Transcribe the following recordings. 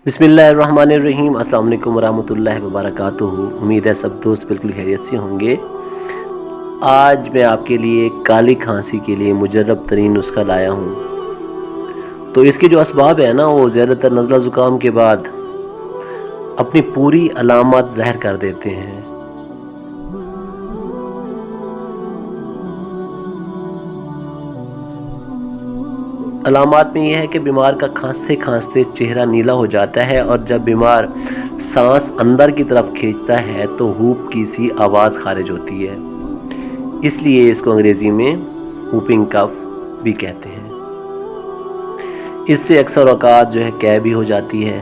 बिस्मिल्लाहिर्रहमानिर्रहीम। अस्सलाम वालेकुम वरहमतुल्लाहि वबरकातुहू। उम्मीद है सब दोस्त बिल्कुल खैरियत से होंगे। आज मैं आपके लिए काली खांसी के लिए मुजर्रब तरीन नुस्खा लाया हूँ। तो इसके जो असबाब है ना, वो ज़्यादातर नज़ला ज़ुकाम के बाद अपनी पूरी अलामत ज़ाहिर कर देते हैं। अलामात में यह है कि बीमार का खांसते खांसते चेहरा नीला हो जाता है, और जब बीमार सांस अंदर की तरफ खींचता है तो हूप की सी आवाज़ खारिज होती है। इसलिए इसको अंग्रेज़ी में हूपिंग कफ भी कहते हैं। इससे अक्सर औकात जो है कै भी हो जाती है,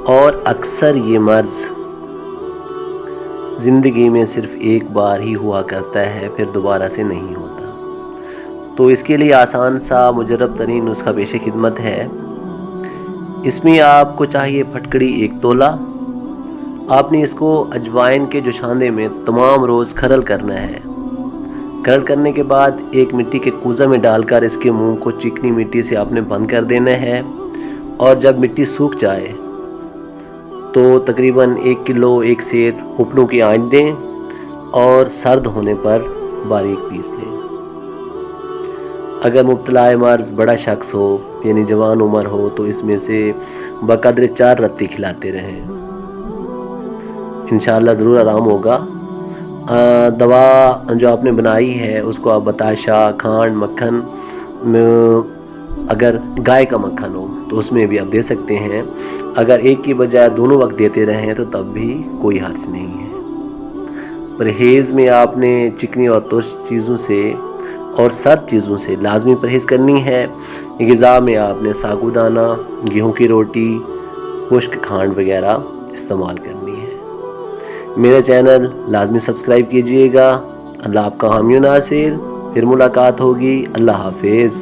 और अक्सर ये मर्ज़ ज़िंदगी में सिर्फ़ एक बार ही हुआ करता है, फिर दोबारा से नहीं होता। तो इसके लिए आसान सा मुजर्रब तरीन नुस्खा पेश खिदमत है। इसमें आपको चाहिए फटकड़ी 1 तोला। आपने इसको अजवाइन के जोशांदे में तमाम रोज़ खरल करना है। खरल करने के बाद एक मिट्टी के कूज़ा में डालकर इसके मुंह को चिकनी मिट्टी से आपने बंद कर देना है, और जब मिट्टी सूख जाए तो तकरीबन 1 किलो 1 सेर उपनों की आंच दें, और सर्द होने पर बारीक पीस लें। अगर मुब्तला मर्ज़ बड़ा शख्स हो यानी जवान उम्र हो तो इसमें से बक़द्र 4 रत्ती खिलाते रहें, इंशाअल्लाह ज़रूर आराम होगा। दवा जो आपने बनाई है उसको आप बताशा, खांड, मक्खन में, अगर गाय का मक्खन हो तो उसमें भी आप दे सकते हैं। अगर एक की बजाय दोनों वक्त देते रहें तो तब भी कोई हर्ज नहीं है। परहेज़ में आपने चिकनी और तुर्श चीज़ों से और सर्द चीज़ों से लाजमी परहेज़ करनी है। ग़िज़ा में आपने साबूदाना, गेहूं की रोटी, खुश्क खांड वगैरह इस्तेमाल करनी है। मेरा चैनल लाजमी सब्सक्राइब कीजिएगा। अल्लाह आपका हामी नासिर। फिर मुलाकात होगी। अल्लाह हाफिज़।